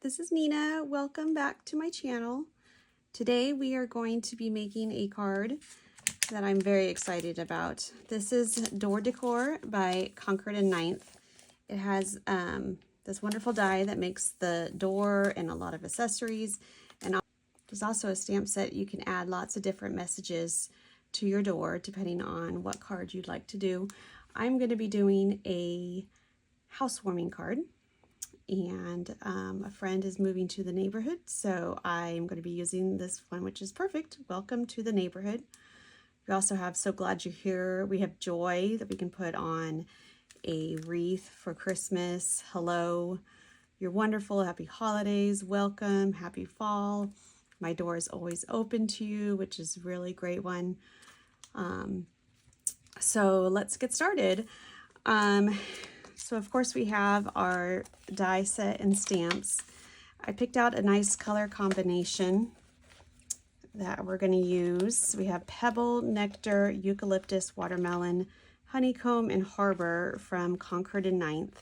this is Nina. Welcome back to my channel. Today we are going to be making a card that I'm very excited about. This is Door Decor by Concord and 9th. It has this wonderful die that makes the door and a lot of accessories. And there's also a stamp set. You can add lots of different messages to your door depending on what card you'd like to do. I'm going to be doing a housewarming card. And a friend is moving to the neighborhood, so I'm going to be using this one, which is perfect. Welcome to the neighborhood. We also have So Glad You're Here. We have joy that we can put on a wreath for Christmas. Hello, you're wonderful, happy holidays, welcome, happy fall. My door is always open to you, which is a really great one. So let's get started. So of course we have our die set and stamps. I picked out a nice color combination that we're going to use. We have Pebble, Nectar, Eucalyptus, Watermelon, Honeycomb, and Harbor from Concord and 9th.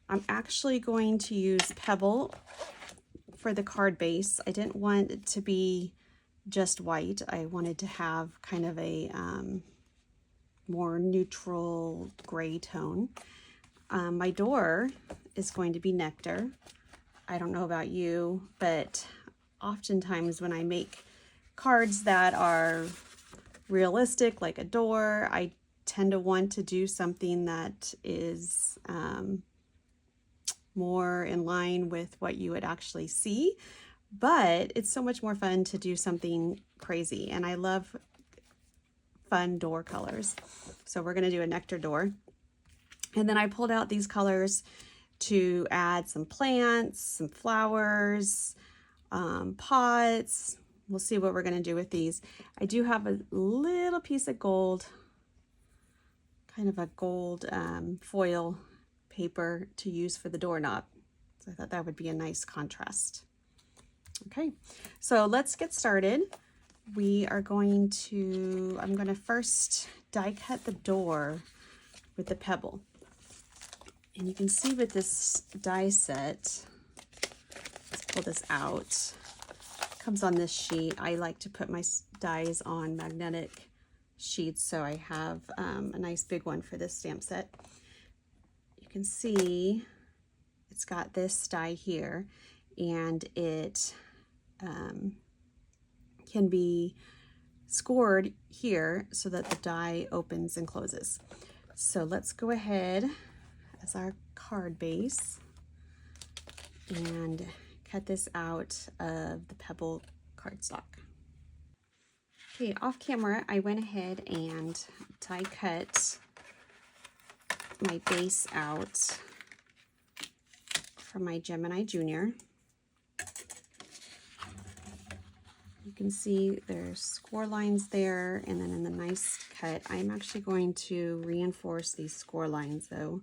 I'm actually going to use Pebble for the card base. I didn't want it to be just white. I wanted to have kind of a more neutral gray tone. My door is going to be Nectar. I don't know about you, but oftentimes when I make cards that are realistic, like a door, I tend to want to do something that is more in line with what you would actually see. But it's so much more fun to do something crazy, and I love fun door colors. So we're going to do a Nectar door. And then I pulled out these colors to add some plants, some flowers, pots. We'll see what we're going to do with these. I do have a little piece of gold, kind of a gold foil paper to use for the doorknob. So I thought that would be a nice contrast. Okay, so let's get started. I'm going to first die cut the door with the Pebble. And you can see with this die set, let's pull this out. It comes on this sheet. I like to put my dies on magnetic sheets, so I have a nice big one for this stamp set. You can see it's got this die here, and it can be scored here so that the die opens and closes. So let's go ahead as our card base and cut this out of the Pebble cardstock. Okay, off camera, I went ahead and die cut my base out from my Gemini Junior. You can see there's score lines there, and then in the nice cut, I'm actually going to reinforce these score lines though.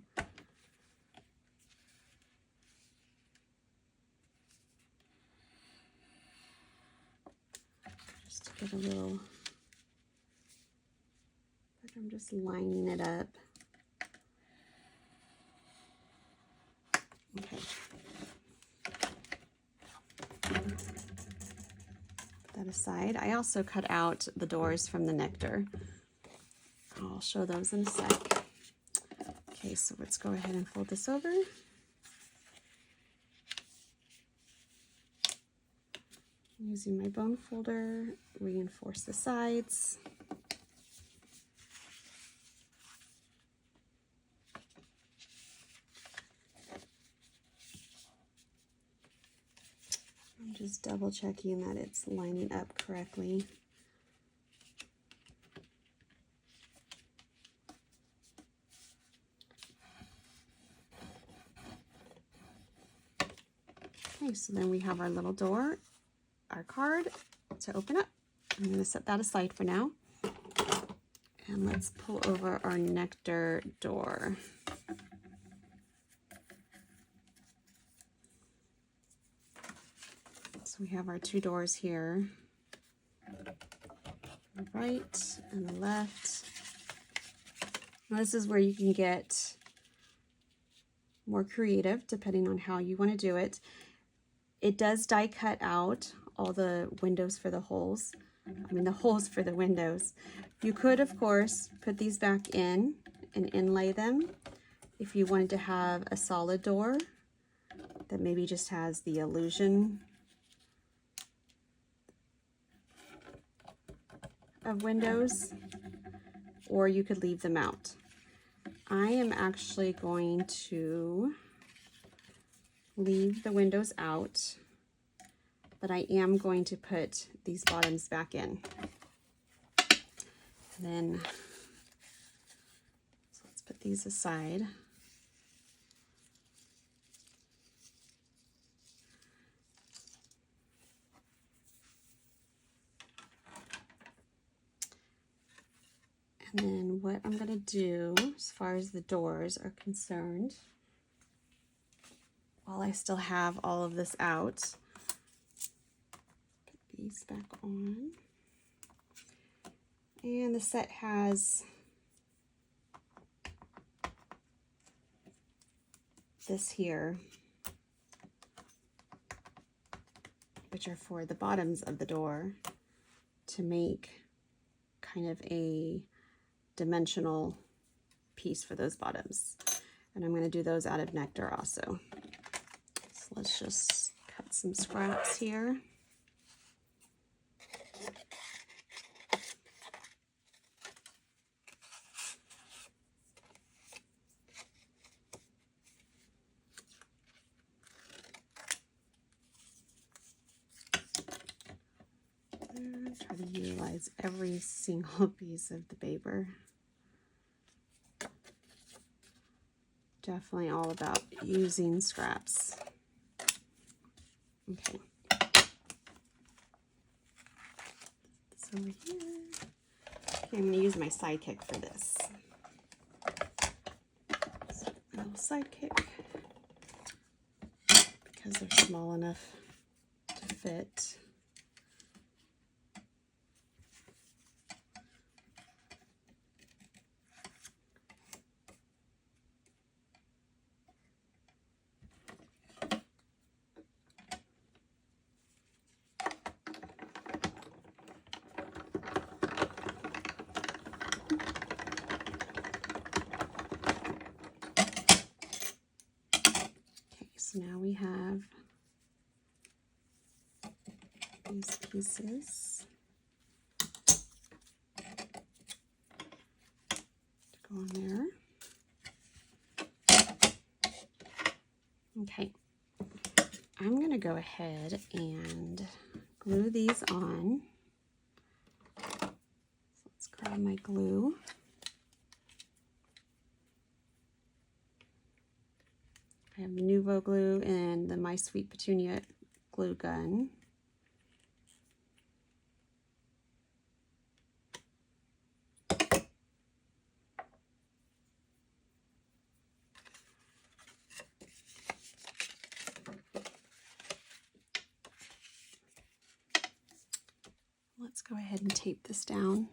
Just to get a little, but I'm just lining it up. Okay. That aside, I also cut out the doors from the Nectar. I'll show those in a sec. Okay, so let's go ahead and fold this over. Using my bone folder, reinforce the sides. I'm just double checking that it's lining up correctly. Okay, so then we have our little door, our card to open up. I'm going to set that aside for now. And let's pull over our Nectar door. So we have our two doors here, the right and the left. Now this is where you can get more creative depending on how you want to do it. It does die cut out all the windows for the holes. I mean the holes for the windows. You could, of course, put these back in and inlay them if you wanted to have a solid door that maybe just has the illusion of windows, or you could leave them out. I am actually going to leave the windows out, but I am going to put these bottoms back in. And then, so let's put these aside. And then what I'm going to do as far as the doors are concerned, while I still have all of this out, put these back on. And the set has this here, which are for the bottoms of the door to make kind of a dimensional piece for those bottoms. And I'm going to do those out of nectar also. So let's just cut some scraps here. Try to utilize every single piece of the paper. Definitely all about using scraps. Okay. This over here. Okay, I'm going to use my sidekick for this. So my little sidekick, because they're small enough to fit. So now we have these pieces to go on there. Okay, I'm going to go ahead and glue these on. So let's grab my glue. I have the Nuvo glue and the My Sweet Petunia glue gun. Let's go ahead and tape this down.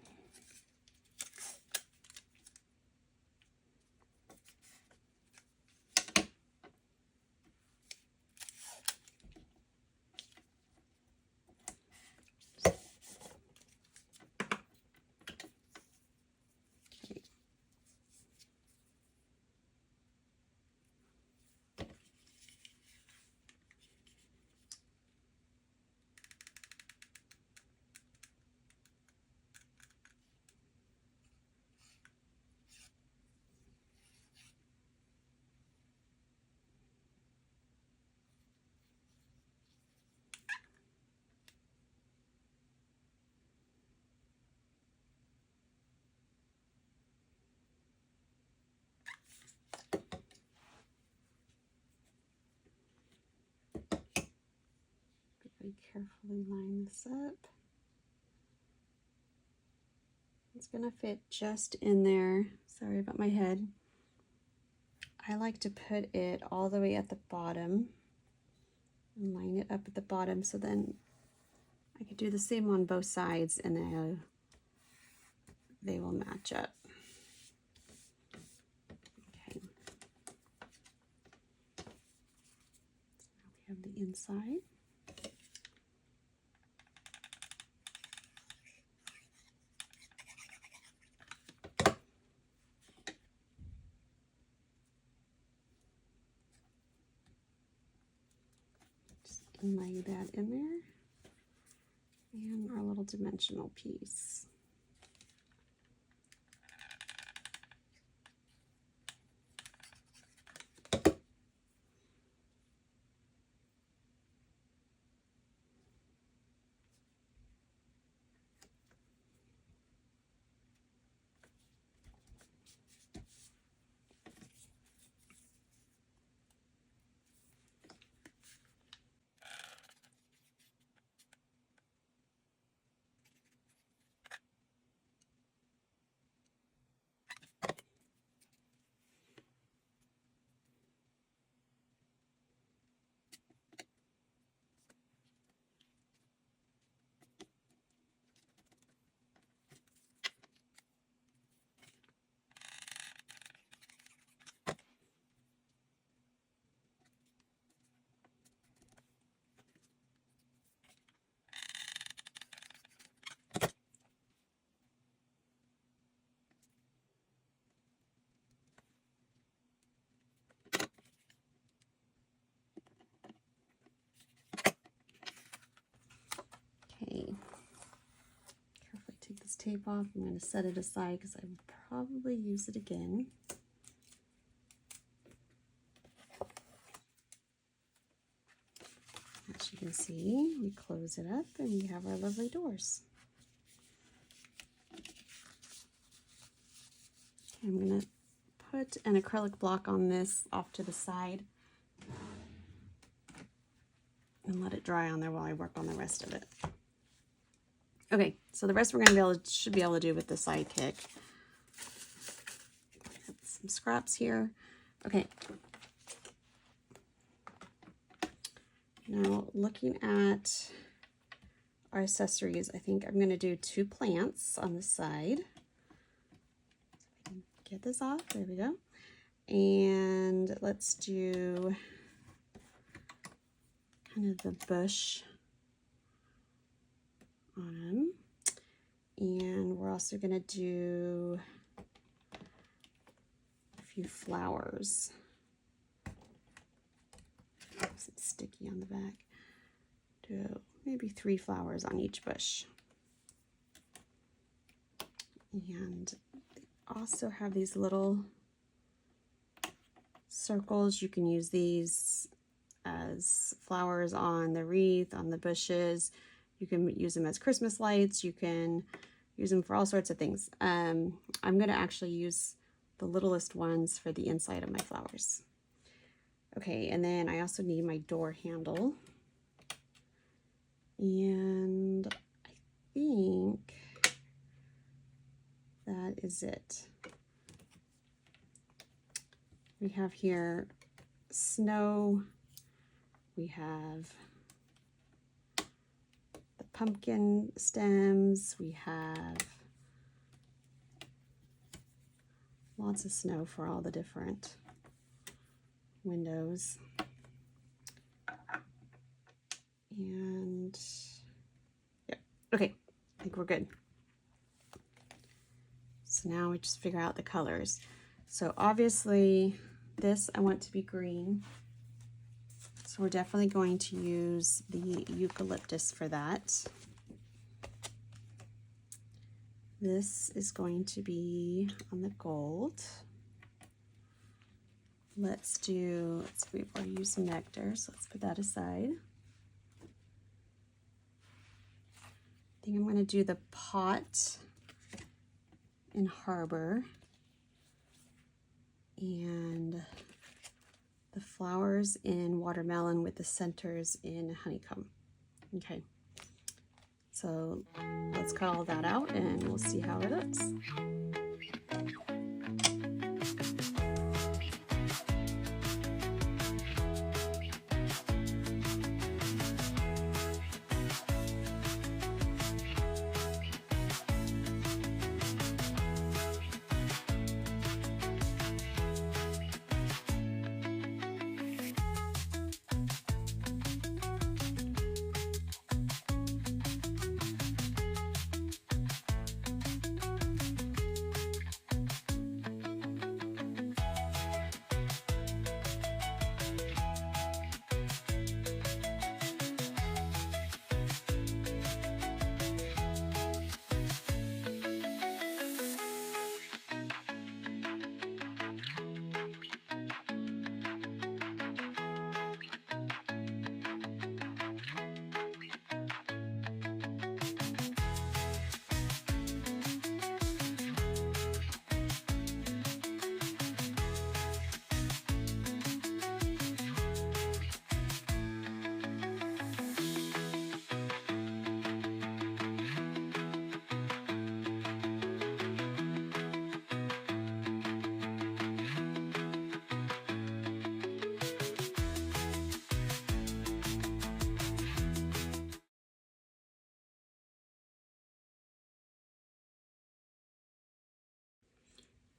Very carefully line this up. It's going to fit just in there. Sorry about my head. I like to put it all the way at the bottom and line it up at the bottom, so then I could do the same on both sides and then they will match up. Okay. So now we have the inside. and lay that in there. And our little dimensional piece. Okay, carefully take this tape off. I'm going to set it aside because I will probably use it again. As you can see, we close it up and we have our lovely doors. Okay, I'm going to put an acrylic block on this off to the side and let it dry on there while I work on the rest of it. Okay, so the rest we're going to should be able to do with the sidekick. Some scraps here. Okay. Now looking at our accessories, I think I'm going to do 2 plants on the side. Get this off. There we go. And let's do kind of the bush on them. And we're also going to do a few flowers. It's sticky on the back. Do maybe 3 flowers on each bush. And also have these little circles. You can use these as flowers on the wreath, on the bushes. You can use them as Christmas lights. You can use them for all sorts of things. I'm going to actually use the littlest ones for the inside of my flowers. Okay, and then I also need my door handle. And I think that is it. We have here snow. We have the pumpkin stems. We have lots of snow for all the different windows. And yeah, okay, I think we're good. So now we just figure out the colors. So obviously this I want to be green. So we're definitely going to use the eucalyptus for that. This is going to be on the gold. We've already used some nectar, so let's put that aside. I think I'm going to do the pot in Harbor and the flowers in watermelon with the centers in honeycomb. Okay, so let's cut all that out and we'll see how it looks.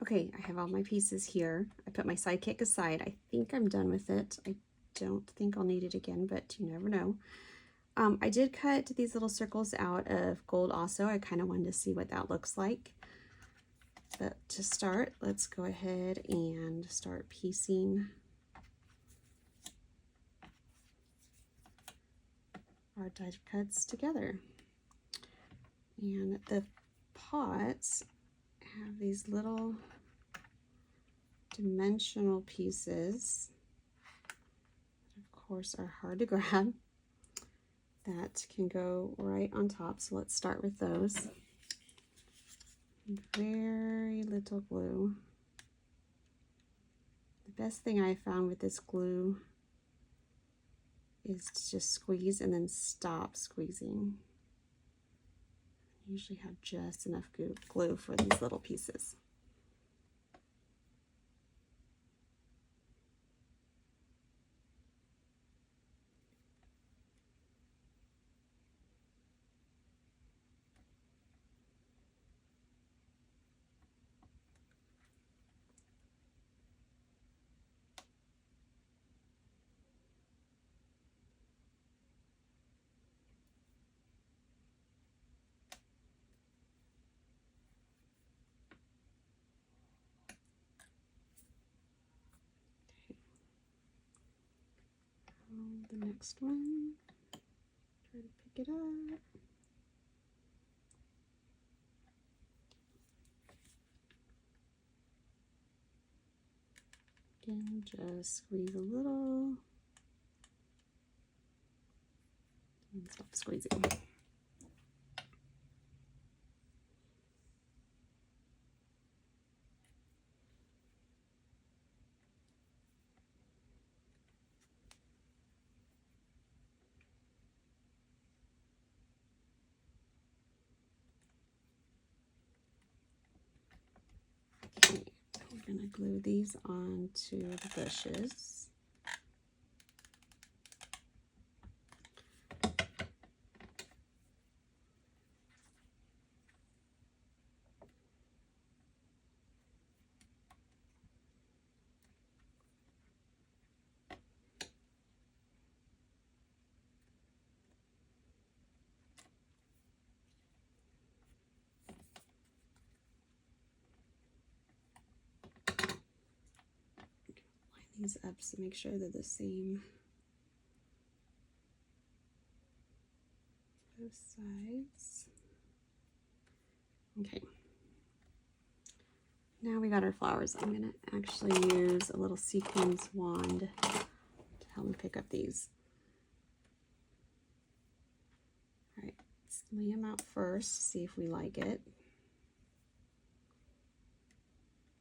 Okay, I have all my pieces here. I put my sidekick aside. I think I'm done with it. I don't think I'll need it again, but you never know. I did cut these little circles out of gold also. I kind of wanted to see what that looks like. But to start, let's go ahead and start piecing our die cuts together. And the pots have these little dimensional pieces that of course are hard to grab, that can go right on top. So let's start with those. Very little glue. The best thing I found with this glue is to just squeeze and then stop squeezing. I usually have just enough glue for these little pieces. The next one, try to pick it up. Again, just squeeze a little and stop squeezing. Okay, we're going to glue these onto the bushes. These up to make sure they're the same both sides. Okay, now we got our flowers. I'm going to actually use a little sequins wand to help me pick up these. All right, let's lay them out first, see if we like it.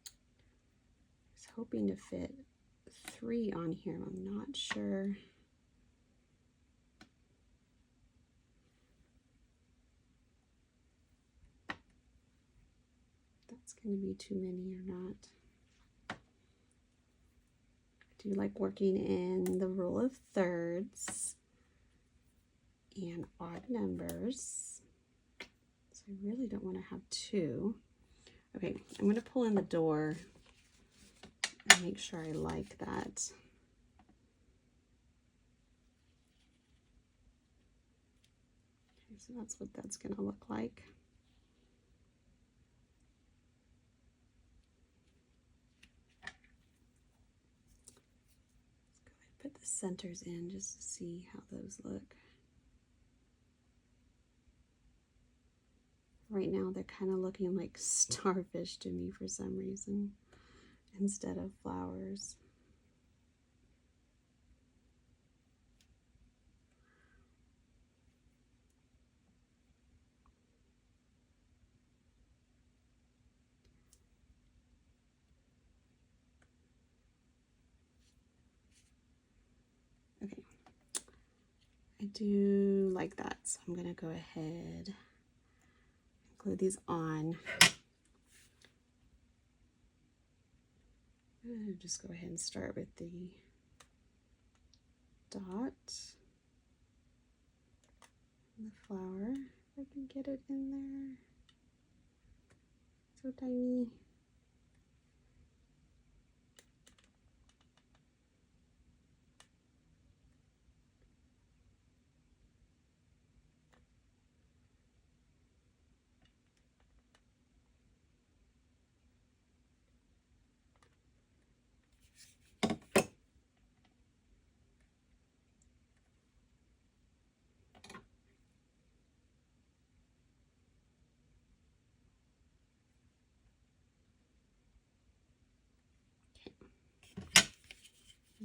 I was hoping to fit 3 on here. I'm not sure. That's going to be too many or not. I do like working in the rule of thirds and odd numbers. So I really don't want to have 2. Okay, I'm going to pull in the door and make sure I like that. Okay, so that's what that's going to look like. Let's go ahead and put the centers in just to see how those look. Right now they're kind of looking like starfish to me for some reason instead of flowers. Okay, I do like that, so I'm going to go ahead and glue these on. I'm going to just go ahead and start with the dot and the flower, if I can get it in there. So tiny.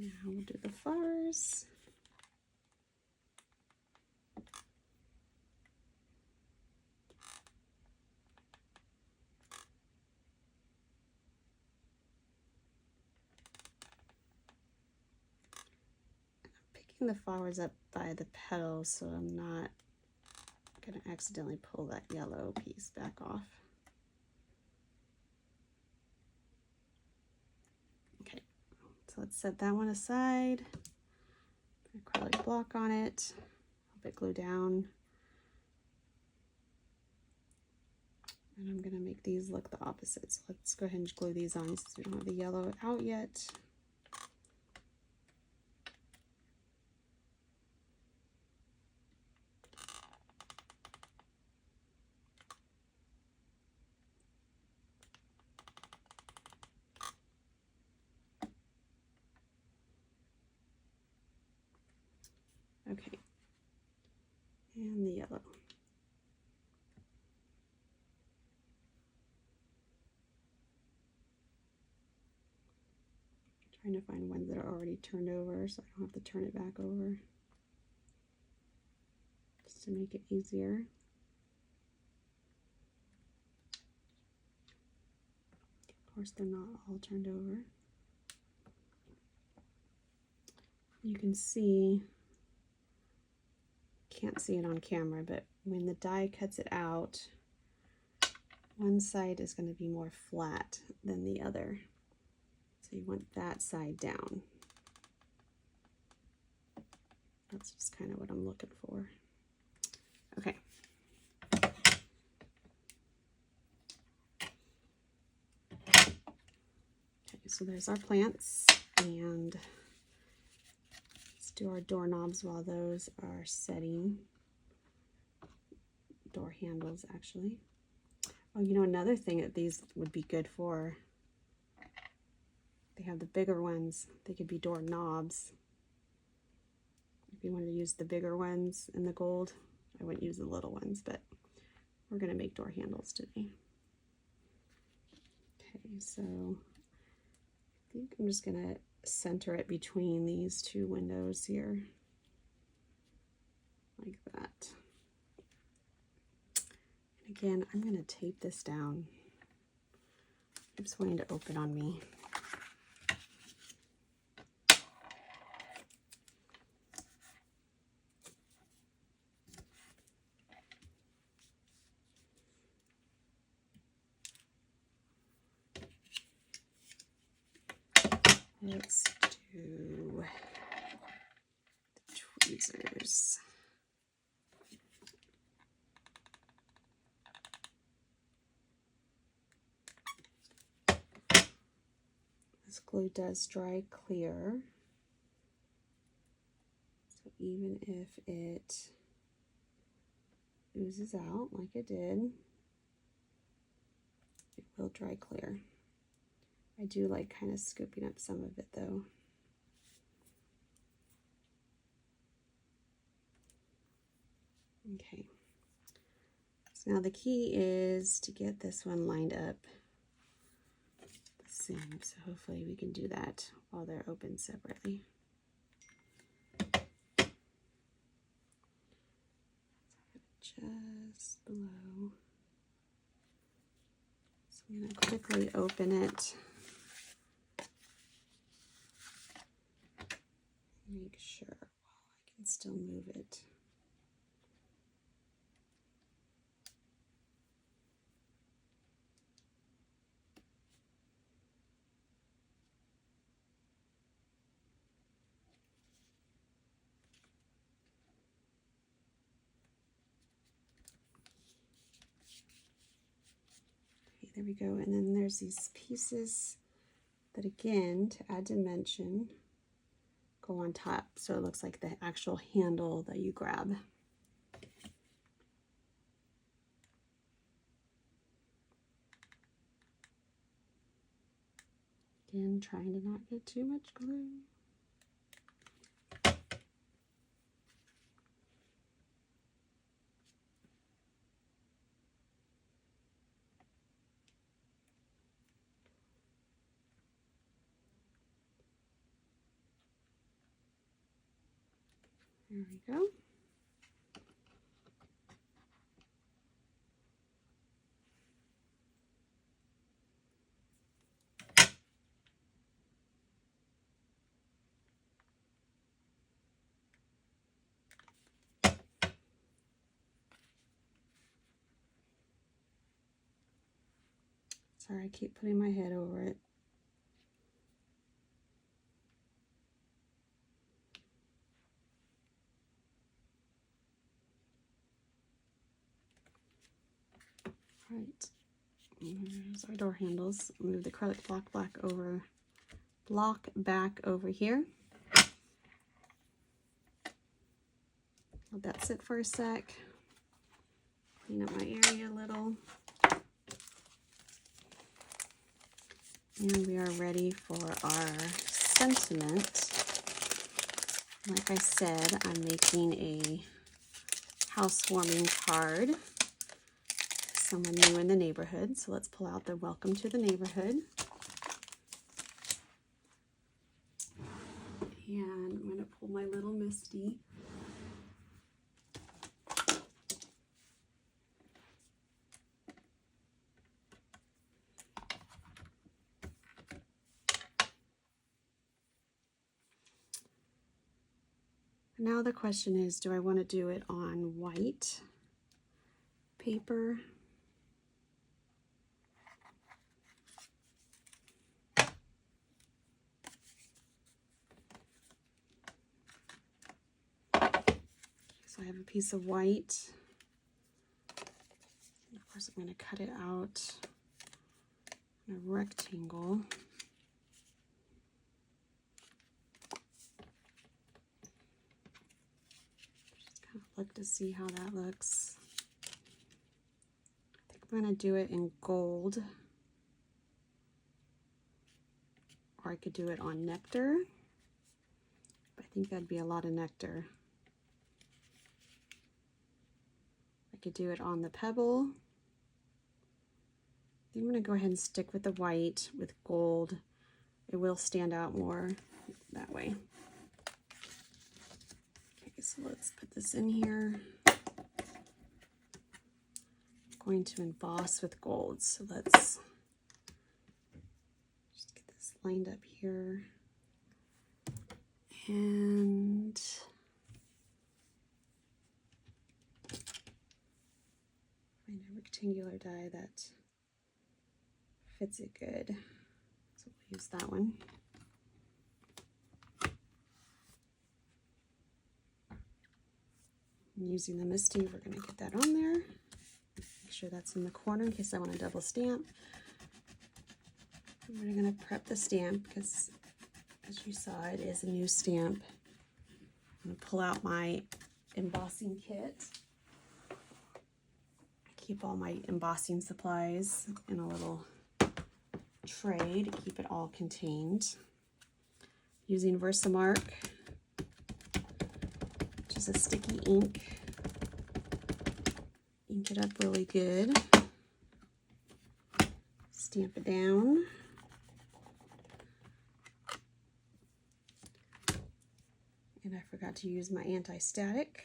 Now we'll do the flowers. The flowers up by the petals so I'm not going to accidentally pull that yellow piece back off. Okay, so let's set that one aside. Acrylic block on it, help it glue down. And I'm going to make these look the opposite. So let's go ahead and glue these on since we don't have the yellow out yet. Okay, and the yellow. Trying to find ones that are already turned over so I don't have to turn it back over. Just to make it easier. Of course, they're not all turned over. You can see, can't see it on camera, but when the die cuts it out, one side is going to be more flat than the other. So you want that side down. That's just kind of what I'm looking for. Okay. Okay, so there's our plants, and let's do our doorknobs while those are setting. Door handles, actually. Oh, you know, another thing that these would be good for, they have the bigger ones. They could be door knobs. If you wanted to use the bigger ones in the gold, I wouldn't use the little ones, but we're going to make door handles today. Okay, so I think I'm just going to center it between these two windows here, like that. And again, I'm going to tape this down. It's wanting to open on me. Let's do the tweezers. This glue does dry clear, so even if it oozes out like it did, it will dry clear. I do like kind of scooping up some of it though. Okay, so now the key is to get this one lined up the same, so hopefully we can do that while they're open separately. Just below. So I'm going to quickly open it. Make sure I can still move it. Okay, there we go. And then there's these pieces that, again, to add dimension, go on top so it looks like the actual handle that you grab. Again, trying to not get too much glue. There we go. Sorry, I keep putting my head over it. Right, there's our door handles. Move the acrylic block back over here. Let that sit for a sec. Clean up my area a little. And we are ready for our sentiment. Like I said, I'm making a housewarming card. Someone new in the neighborhood. So let's pull out the welcome to the neighborhood. And I'm going to pull my little Misty. Now the question is, do I want to do it on white paper? So I have a piece of white. And of course I'm going to cut it out in a rectangle. Just kind of look to see how that looks. I think I'm going to do it in gold. Or I could do it on nectar. I think that'd be a lot of nectar. I could do it on the pebble. I think I'm going to go ahead and stick with the white with gold. It will stand out more that way. Okay, so let's put this in here. I'm going to emboss with gold, so let's just get this lined up here. And find a rectangular die that fits it good. So we'll use that one. I'm using the Misty, we're going to get that on there. Make sure that's in the corner in case I want to double stamp. And we're going to prep the stamp because, as you saw, it is a new stamp. I'm going to pull out my embossing kit. I keep all my embossing supplies in a little tray to keep it all contained. Using Versamark, which is a sticky ink. Ink it up really good. Stamp it down. And I forgot to use my anti-static,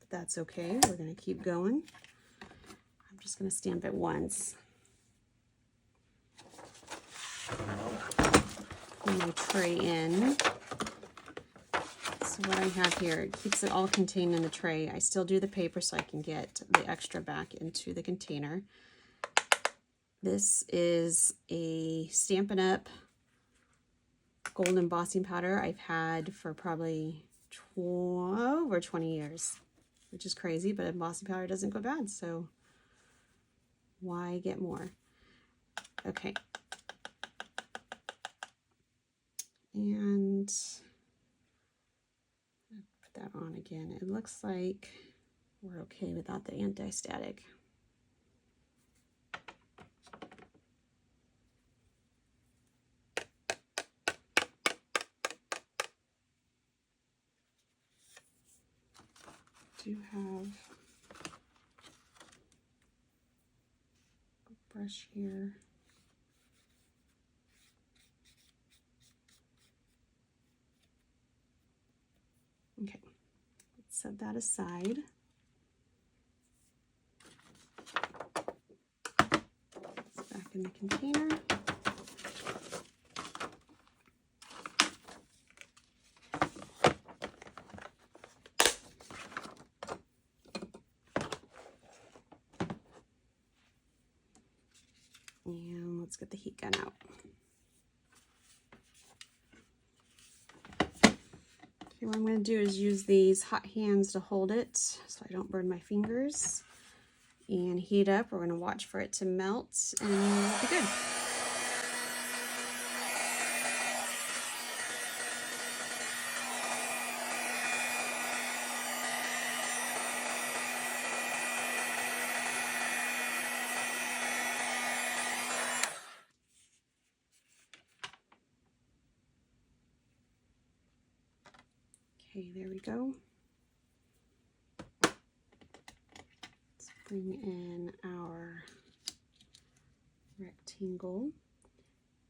but that's okay. We're going to keep going. I'm just going to stamp it once. Pull my tray in. So what I have here, it keeps it all contained in the tray. I still do the paper so I can get the extra back into the container. This is a Stampin' Up! Gold embossing powder I've had for probably over 20 years, which is crazy, but embossing powder doesn't go bad, so why get more? Okay. And put that on again. It looks like we're okay without the anti-static. Do have a brush here. Okay, set that aside. It's back in the container. And let's get the heat gun out. Okay, what I'm going to do is use these hot hands to hold it so I don't burn my fingers. And heat up. We're going to watch for it to melt and it'll be good. Okay, there we go. Let's bring in our rectangle.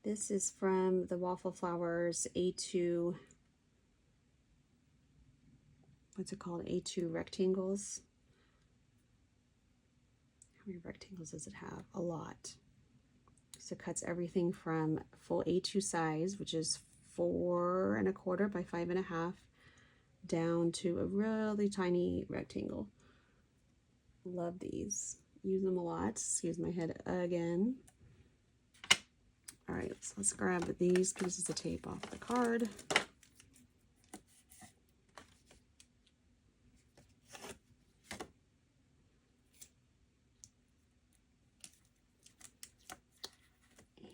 This is from the Waffle Flowers A2, what's it called? A2 rectangles. How many rectangles does it have? A lot. So it cuts everything from full A2 size, which is 4 1/4 by 5 1/2, down to a really tiny rectangle. Love these. Use them a lot. Excuse my head again. All right, so let's grab these pieces of tape off the card.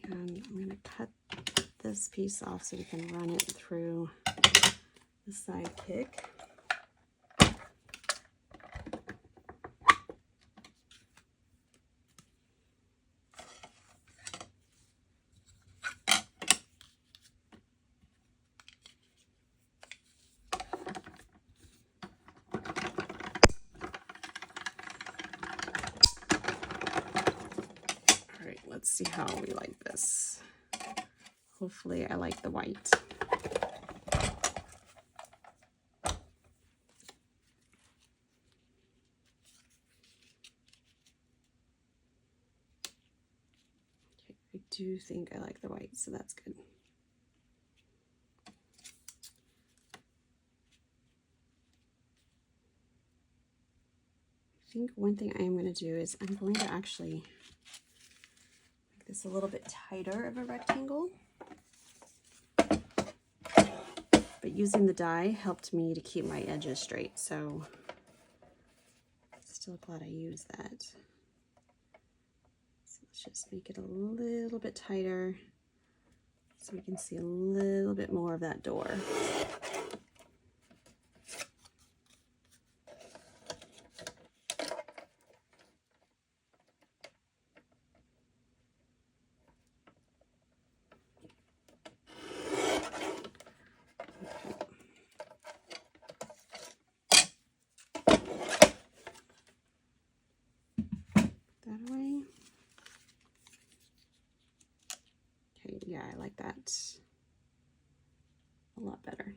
And I'm going to cut this piece off so we can run it through the side pick. Let's see how we like this. Hopefully I like the white. Okay, I do think I like the white, so that's good. I think one thing I am going to do is I'm going to actually make this a little bit tighter of a rectangle. But using the die helped me to keep my edges straight, so still glad I used that. So let's just make it a little bit tighter so we can see a little bit more of that door. That away. Okay, yeah, I like that a lot better.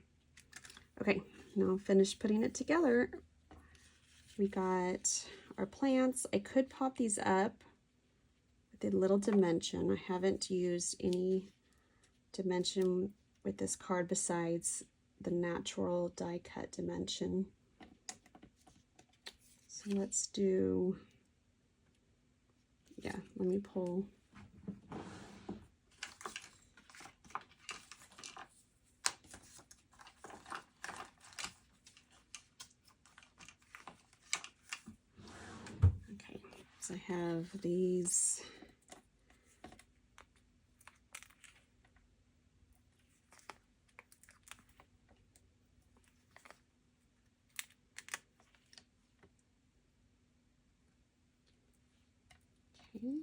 Okay, now finished putting it together. We got our plants. I could pop these up with a little dimension. I haven't used any dimension with this card besides the natural die cut dimension. So let's do, yeah, let me pull. Okay, so I have these. Okay.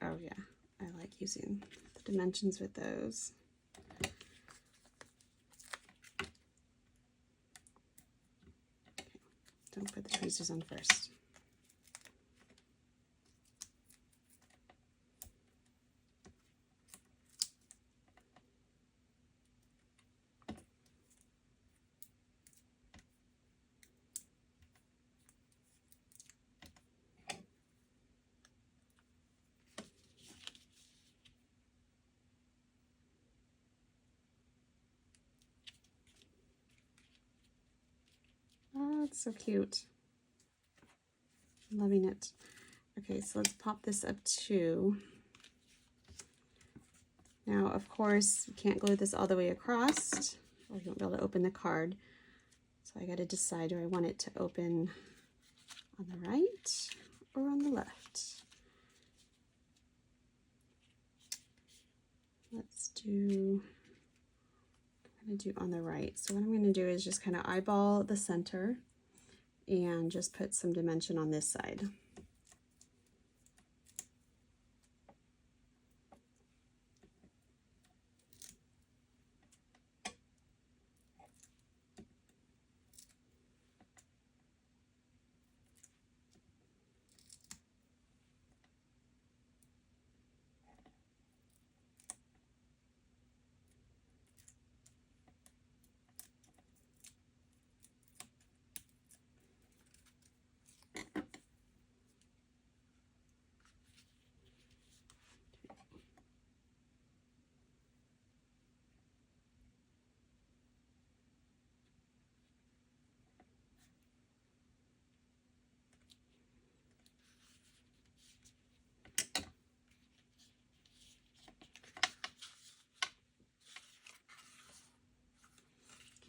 Oh yeah, I like using the dimensions with those. Okay. Don't put the tweezers on first. Oh, it's so cute. I'm loving it. Okay, so let's pop this up too. Now, of course, you can't glue this all the way across, or you won't be able to open the card. So I got to decide, do I want it to open on the right or on the left? Let's do, I'm going to do on the right. So what I'm going to do is just kind of eyeball the center and just put some dimension on this side.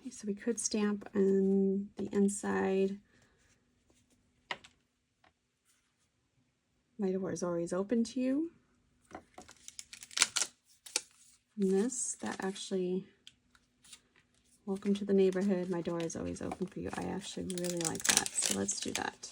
Okay, so we could stamp on the inside. My door is always open to you. And this, that actually, welcome to the neighborhood. My door is always open for you. I actually really like that. So let's do that.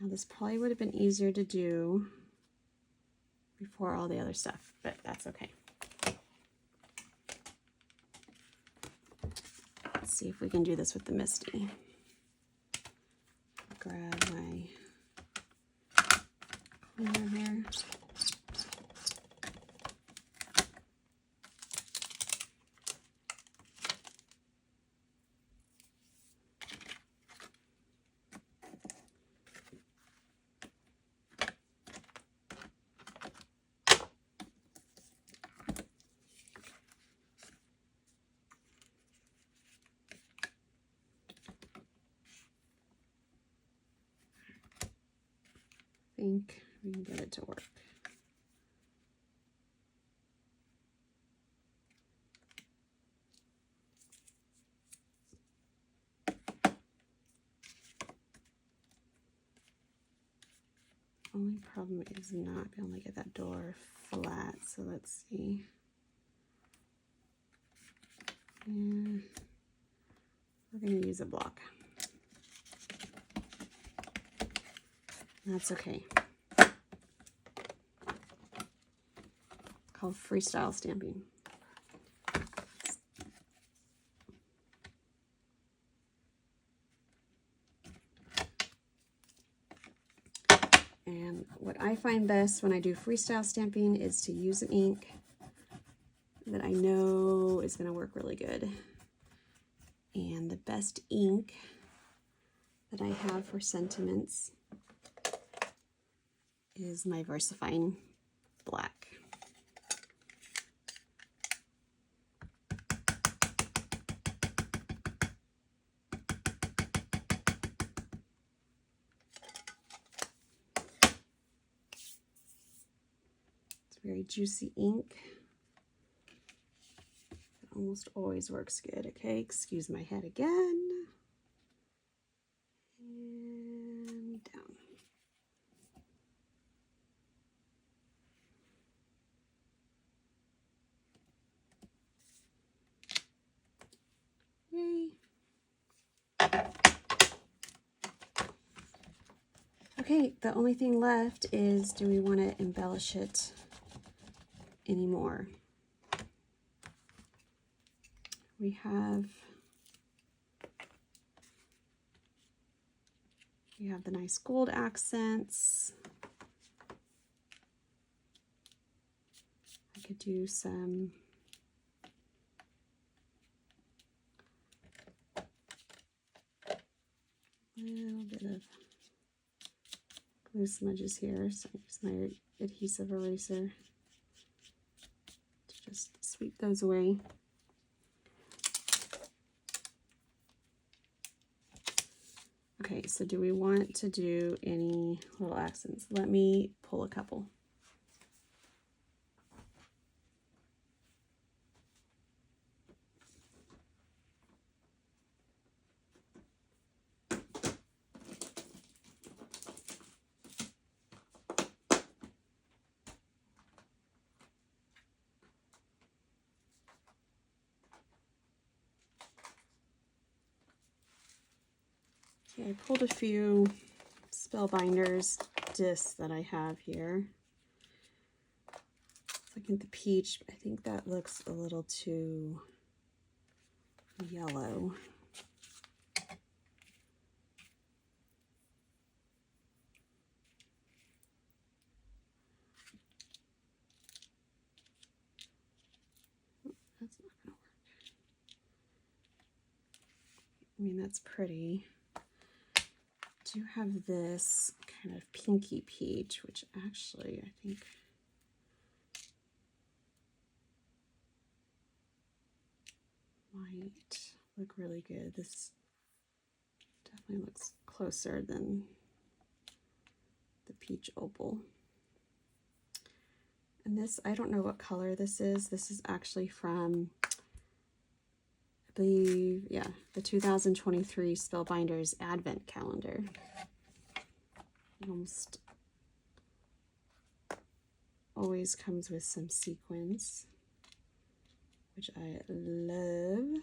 Now this probably would have been easier to do before all the other stuff, but that's okay. Let's see if we can do this with the Misty. Grab my cleaner here. I think we can get it to work. Only problem is not being able to get that door flat, so let's see. And we're going to use a block. That's okay. Called freestyle stamping. And what I find best when I do freestyle stamping is to use an ink that I know is going to work really good. And the best ink that I have for sentiments is my VersaFine Black. It's very juicy ink. It almost always works good. Okay, excuse my head again. And down. Yay. Okay, the only thing left is, do we want to embellish it anymore? We have the nice gold accents. I could do some little bit of glue smudges here, so I use my adhesive eraser to just sweep those away. Okay, so do we want to do any little accents? Let me pull a couple. Okay, I pulled a few Spellbinders discs that I have here. Looking at the peach, I think that looks a little too yellow. That's not gonna work. I mean, that's pretty. I do have this kind of pinky peach, which actually I think might look really good. This definitely looks closer than the peach opal. And this, I don't know what color this is. This is actually from, I believe, yeah, the 2023 Spellbinders Advent Calendar. It almost always comes with some sequins, which I love.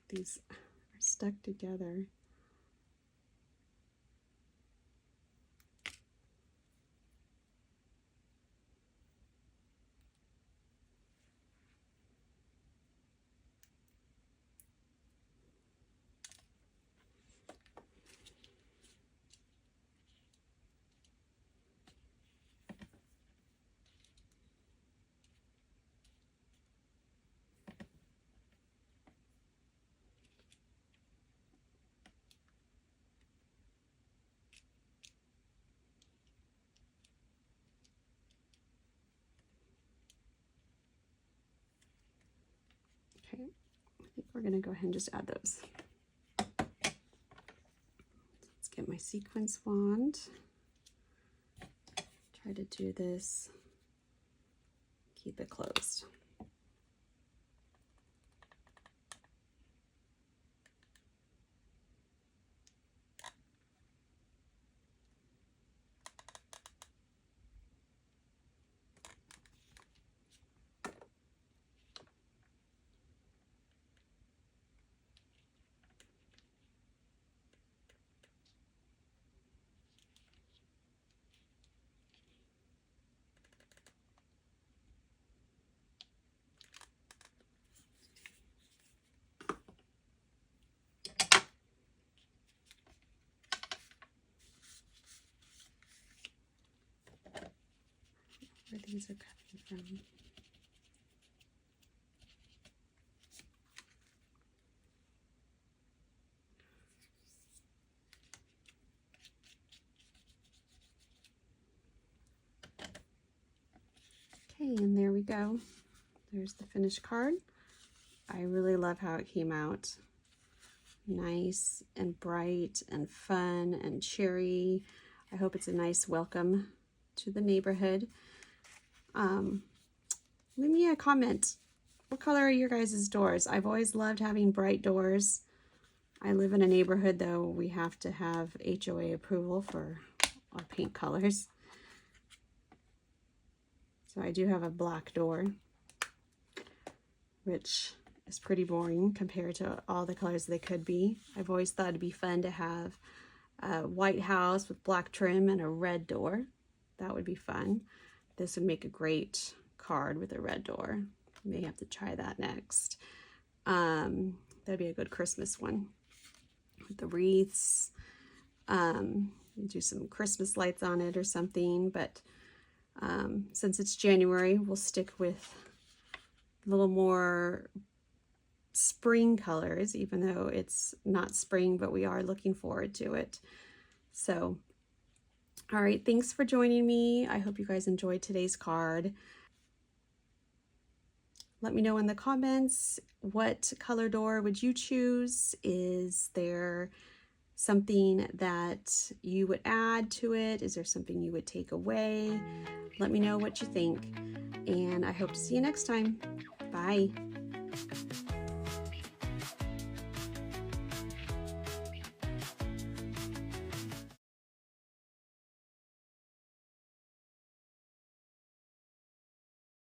These are stuck together. Okay, I think we're gonna go ahead and just add those. Let's get my sequence wand. Try to do this, keep it closed. Where these are coming from. Okay, and there we go. There's the finished card. I really love how it came out. Nice and bright and fun and cheery. I hope it's a nice welcome to the neighborhood. Leave me a comment. What color are your guys' doors? I've always loved having bright doors. I live in a neighborhood, though, we have to have HOA approval for our paint colors. So I do have a black door, which is pretty boring compared to all the colors they could be. I've always thought it'd be fun to have a white house with black trim and a red door. That would be fun. This would make a great card with a red door. May have to try that next. That'd be a good Christmas one with the wreaths. Do some Christmas lights on it or something, but since it's January, we'll stick with a little more spring colors, even though it's not spring, but we are looking forward to it. So, all right, thanks for joining me. I hope you guys enjoyed today's card. Let me know in the comments, what color door would you choose? Is there something that you would add to it? Is there something you would take away? Let me know what you think, and I hope to see you next time. Bye.